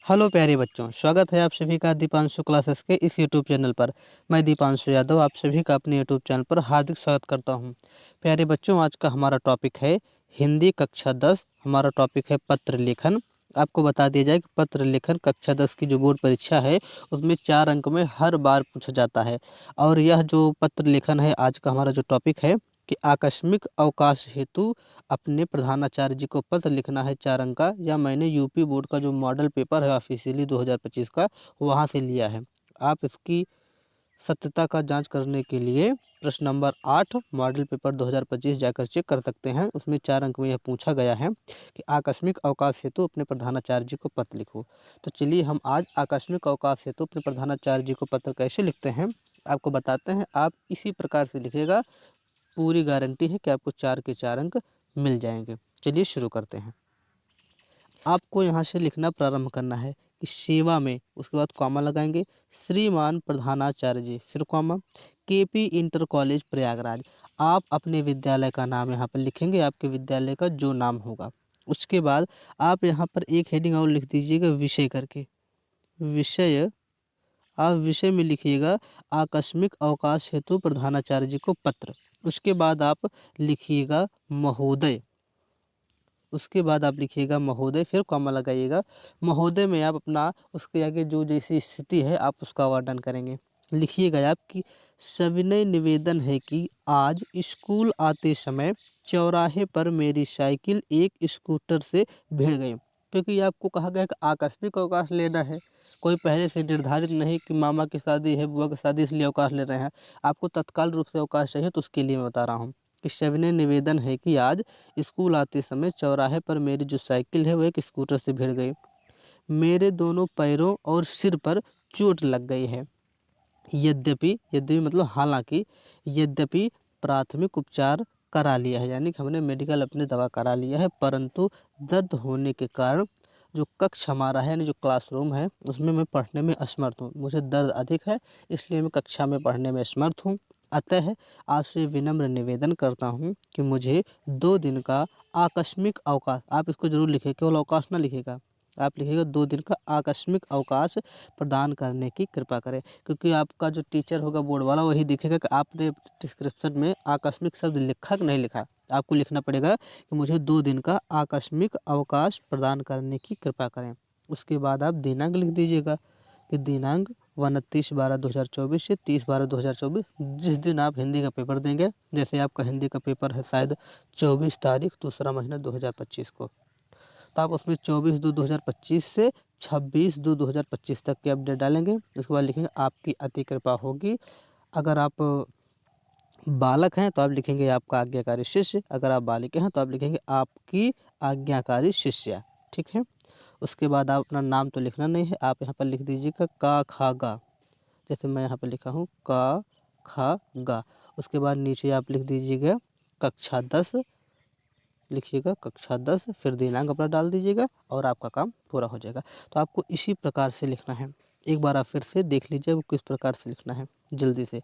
Hello प्यारे बच्चों, स्वागत है आप सभी का दीपांशु क्लासेस के इस यूट्यूब चैनल पर। मैं दीपांशु यादव आप सभी का अपने यूट्यूब चैनल पर हार्दिक स्वागत करता हूं। प्यारे बच्चों, आज का हमारा टॉपिक है हिंदी कक्षा 10। हमारा टॉपिक है पत्र लेखन। आपको बता दिया जाए कि पत्र लेखन कक्षा 10 की जो बोर्ड परीक्षा है उसमें 4 अंक में हर बार पूछा जाता है। और यह जो पत्र लेखन है, आज का हमारा जो टॉपिक है कि आकस्मिक अवकाश हेतु अपने प्रधानाचार्य जी को पत्र लिखना है 4 अंक का। या मैंने यूपी बोर्ड का जो मॉडल पेपर है ऑफिशियली 2025 का, वहाँ से लिया है। आप इसकी सत्यता का जांच करने के लिए प्रश्न नंबर 8 मॉडल पेपर 2025 जाकर चेक कर सकते हैं। उसमें 4 अंक में यह पूछा गया है कि आकस्मिक अवकाश हेतु अपने प्रधानाचार्य जी को पत्र लिखो। तो चलिए हम आज आकस्मिक अवकाश हेतु अपने प्रधानाचार्य जी को पत्र कैसे लिखते हैं आपको बताते हैं। आप इसी प्रकार से लिखिएगा, पूरी गारंटी है कि आपको 4 के 4 अंक मिल जाएंगे। चलिए शुरू करते हैं। आपको यहाँ से लिखना प्रारंभ करना है कि सेवा में, उसके बाद कॉमा लगाएंगे, श्रीमान प्रधानाचार्य जी, फिर comma, KP inter college Prayagraj. आप अपने विद्यालय का नाम यहाँ पर लिखेंगे, आपके विद्यालय का जो नाम होगा। उसके बाद आप यहाँ पर एक हेडिंग और लिख दीजिएगा, विषय करके। विषय, आप विषय में लिखिएगा आकस्मिक अवकाश हेतु प्रधानाचार्य जी को पत्र। उसके बाद आप लिखिएगा महोदय। उसके बाद आप लिखिएगा महोदय, फिर कॉमा लगाइएगा। महोदय में आप अपना उसके आगे जो जैसी स्थिति है आप उसका वर्णन करेंगे। लिखिएगा आप कि सविनय निवेदन है कि आज स्कूल आते समय चौराहे पर मेरी साइकिल एक स्कूटर से भिड़ गई। क्योंकि आपको कहा गया कि आकस्मिक अवकाश लेना है, कोई पहले से निर्धारित नहीं कि मामा की शादी है, बुआ की शादी, इसलिए अवकाश ले रहे हैं। आपको तत्काल रूप से अवकाश चाहिए, तो उसके लिए मैं बता रहा हूँ कि सविनय निवेदन है कि आज स्कूल आते समय चौराहे पर मेरी जो साइकिल है वो एक स्कूटर से भिड़ गई। मेरे दोनों पैरों और सिर पर चोट लग गई है। यद्यपि, यद्यपि मतलब हालांकि, यद्यपि प्राथमिक उपचार करा लिया है, यानी कि हमने मेडिकल अपने दवा करा लिया है, परंतु दर्द होने के कारण जो कक्ष हमारा है, यानी जो क्लासरूम है, उसमें मैं पढ़ने में असमर्थ हूँ। मुझे दर्द अधिक है, इसलिए मैं कक्षा में पढ़ने में असमर्थ हूँ। अतः आपसे विनम्र निवेदन करता हूँ कि मुझे 2 दिन का आकस्मिक अवकाश, आप इसको जरूर लिखिए, केवल अवकाश ना लिखिएगा, आप लिखिएगा 2 दिन का आकस्मिक अवकाश प्रदान करने की कृपा करें। क्योंकि आपका जो टीचर होगा बोर्ड वाला, वही देखेगा कि आपने डिस्क्रिप्शन में आकस्मिक शब्द लिखा कि नहीं लिखा। आपको लिखना पड़ेगा कि मुझे 2 दिन का आकस्मिक अवकाश प्रदान करने की कृपा करें। उसके बाद आप दिनांक लिख दीजिएगा कि दिनांक 29/12/2024 से 30/12/2024, जिस दिन आप हिंदी का पेपर देंगे। जैसे आपका हिंदी का पेपर है शायद 24 तारीख दूसरा महीना 2025 को, तो आप उसमें 24/2/2025 से 26/2/2025 तक की अपडेट डालेंगे। उसके बाद लिखेंगे आपकी अति कृपा होगी। अगर आप बालक हैं तो आप लिखेंगे आपका आज्ञाकारी शिष्य, अगर आप बालिका हैं तो आप लिखेंगे आपकी आज्ञाकारी शिष्या। ठीक है। उसके बाद आप अपना नाम तो लिखना नहीं है, आप यहाँ पर लिख दीजिएगा का खा गा, जैसे मैं यहाँ पर लिखा हूँ का खा गा। उसके बाद नीचे आप लिख दीजिएगा कक्षा 10, लिखिएगा कक्षा 10, फिर दिनांक अपना डाल दीजिएगा और आपका काम पूरा हो जाएगा। तो आपको इसी प्रकार से लिखना है। एक बार आप फिर से देख लीजिए वो किस प्रकार से लिखना है जल्दी से।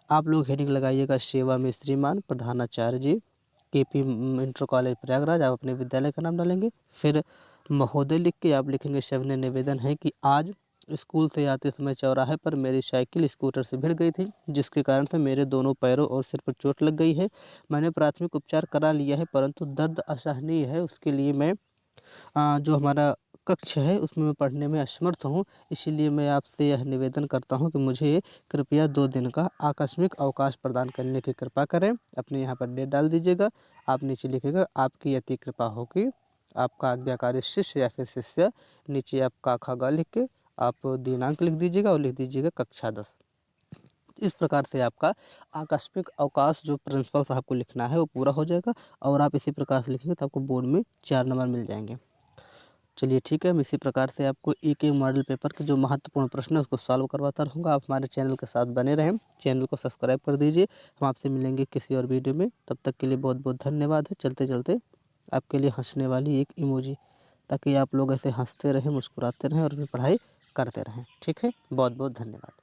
आप लोग हेडिंग लगाइएगा सेवा में श्रीमान प्रधानाचार्य जी, केपी इंटर कॉलेज प्रयागराज। आप अपने विद्यालय का नाम डालेंगे, फिर महोदय लिख के आप लिखेंगे सविनय निवेदन है कि आज स्कूल से आते समय चौराहे पर मेरी साइकिल स्कूटर से भिड़ गई थी, जिसके कारण से मेरे दोनों पैरों और सिर पर चोट लग गई है। मैंने प्राथमिक उपचार करा लिया है, परंतु दर्द असहनीय है। उसके लिए मैं जो हमारा कक्ष है उसमें मैं पढ़ने में असमर्थ हूँ। इसीलिए मैं आपसे यह निवेदन करता हूँ कि मुझे कृपया 2 दिन का आकस्मिक अवकाश प्रदान करने की कृपा करें। अपने यहाँ पर डेट डाल दीजिएगा। आप नीचे लिखिएगा आपकी अति कृपा होगी, आपका आज्ञाकारी शिष्य या फिर शिष्य। नीचे आप का खा गा लिख के आप दिनांक लिख दीजिएगा और लिख दीजिएगा कक्षा 10। इस प्रकार से आपका आकस्मिक अवकाश जो प्रिंसिपल साहब को लिखना है वो पूरा हो जाएगा। और आप इसी प्रकार से लिखेंगे तो आपको बोर्ड में 4 नंबर मिल जाएंगे। चलिए ठीक है, मैं इसी प्रकार से आपको एक एक मॉडल पेपर के जो महत्वपूर्ण प्रश्न है उसको सॉल्व करवाता रहूँगा। आप हमारे चैनल के साथ बने रहें, चैनल को सब्सक्राइब कर दीजिए। हम आपसे मिलेंगे किसी और वीडियो में, तब तक के लिए बहुत बहुत धन्यवाद है। चलते चलते आपके लिए हंसने वाली एक इमोजी, ताकि आप लोग ऐसे हंसते रहें, मुस्कुराते रहें और अपनी पढ़ाई करते रहें। ठीक है, बहुत बहुत धन्यवाद।